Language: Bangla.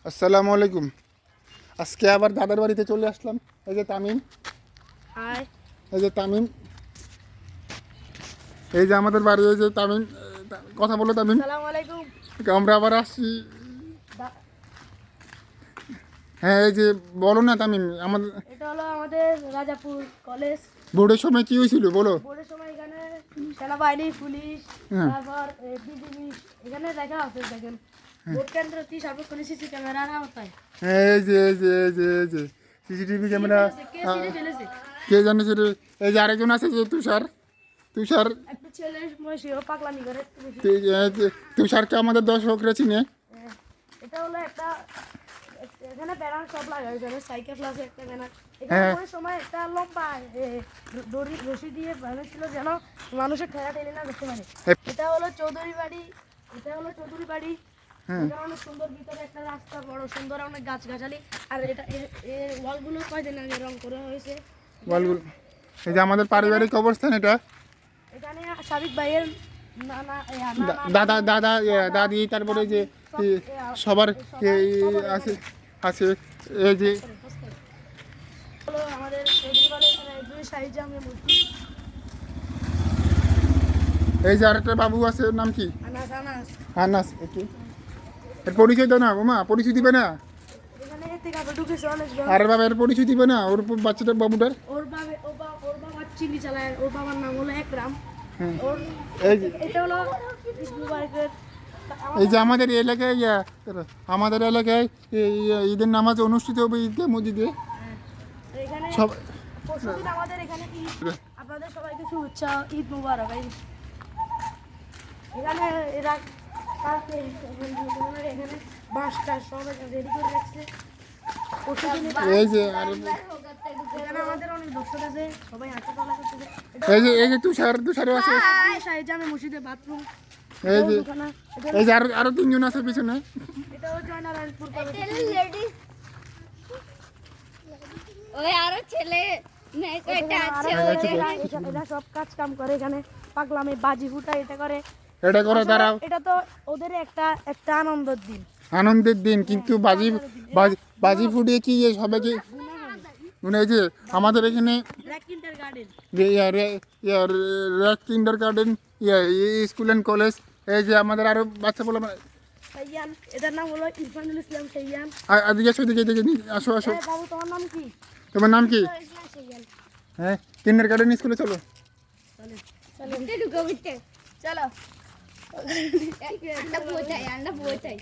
আসসালামু আলাইকুম। আজকে আবার দাদার বাড়িতে চলে আসলাম। এই যে তামিম, হাই। এই যে তামিম, এই যে আমাদের বাড়ি। এই যে তামিম, কথা বলো তামিম। আসসালামু আলাইকুম। আমরা আবার আসছি। হ্যাঁ, এই যে বলো না তামিম। আমাদের এটা হলো আমাদের রাজাপুর কলেজ। বোর্ডের সময় কি হয়েছিল বলো? বোর্ডের সময় এখানে সেনাবাহিনী, পুলিশ, হ্যাঁ। তারপর বিজিবি এখানে দেখা আছে। দেখেন ভোট কেন্দ্রটি সার্বক্ষণিক সিসি ক্যামেরার আওতায়। এই যে এই যে এই যে এই যে সিসিটিভি ক্যামেরা। কে সিঁড়ি ফেলেছে? কে জানে সেটা। এই যে আরেকজন আছে যে তুষার। তুষার, একটা ছেলে বয়সীও পাগলামি করে একটু বেশি। তুষারকে আমাদের দর্শকরা চিনে। এটা হলো একটা এখানে ব্যানার সব লাগাই যাবে। সাইকেল ক্লাসে একটা ব্যানার। এখানে হ্যাঁ। ওই সময় একটা লম্বা দড়ি রশি দিয়ে বানিয়েছিল যেন মানুষের ঠেলা ঠেলে না করতে পারে। এটা হলো চৌধুরী বাড়ি। এটা হলো চৌধুরী বাড়ি। হ্যাঁ। এটা অনেক সুন্দর, ভিতরে একটা রাস্তা বড় সুন্দর, অনেক গাছগাছালি। আর এটা এর ওয়ালগুলো কয়দিন আগে রং করা হয়েছে। বলগুলো এই যে আমাদের পারিবারিক অবস্থান এটা। এখানে সাবিক ভাইয়ের নানা দাদা দাদা দাদি, তারপরে যে সবার আছে আছে এই যে হলো আমাদের চৌধুরী বাড়ির দুই সাইজে আমি মূর্তি। এই যে আরেকটা বাবু আছে, ওর নাম কি? আনাস আনাস। আনাস। একটু এর পরিচয় দাও না বোমা, পরিচয় দিবে না? এখানে থেকে আবার ঢুকেছে অনেক লোক। আরে বাবা, এর পরিচয় দিবে না ওর বাচ্চাটার, বাবুটার? ওর বাবা চিনি চালায়। ওর বাবার নাম হলো একরাম। হ্যাঁ। ওর এই যে এটা হলো মুবারকের। এই যে আমাদের এলাকায় আমাদের এলাকায় ঈদের নামাজ অনুষ্ঠিত হবে ঈদগাহ মসজিদে। এখানে সব পরশুদিন আমাদের এখানে ঈদ। আপনাদের সবাইকে শুভেচ্ছা, ঈদ মুবারক। এখানে এরা কালকে এখানে বাসটা সব রেডি করে রাখছে। এই যে আর এখানে আমাদের অনেক দর্শক আছে, সবাই হাতে তোলা করতেছে। এই যে তুষারও আছে। জামে মসজিদে বাথরুম। এই যে এই যে আরো তিনজন আছে পিছনে। এটাও জয়নারায়ণপুর কলেজ। ওই আরো ছেলে মেয়ে কয়টা আছে এরা সব কাজ কাম করে এখানে। পাগলামে বাজি ফুটা এটা করে। এটা করে তারা। এটা তো ওদের একটা আনন্দের দিন। আনন্দের দিন, কিন্তু বাজি ফুটিয়ে কি সবাইকে মানে এই যে আমাদের এখানে rack kinder garden school and college. এই যে আমাদের আরো বাচ্চা বলে সাইয়ান, এটার নাম হলো ইরফানুল ইসলাম সাইয়ান। এদিকে আসো, এদিকে আসো আসো। বাবু তোমার নাম কি? তোমার নাম কি? হ্যাঁ, কিন্ডার গার্ডেন স্কুলে চলো। চলো ঢুকো বিতে চলো। আন্ডা বোঝাই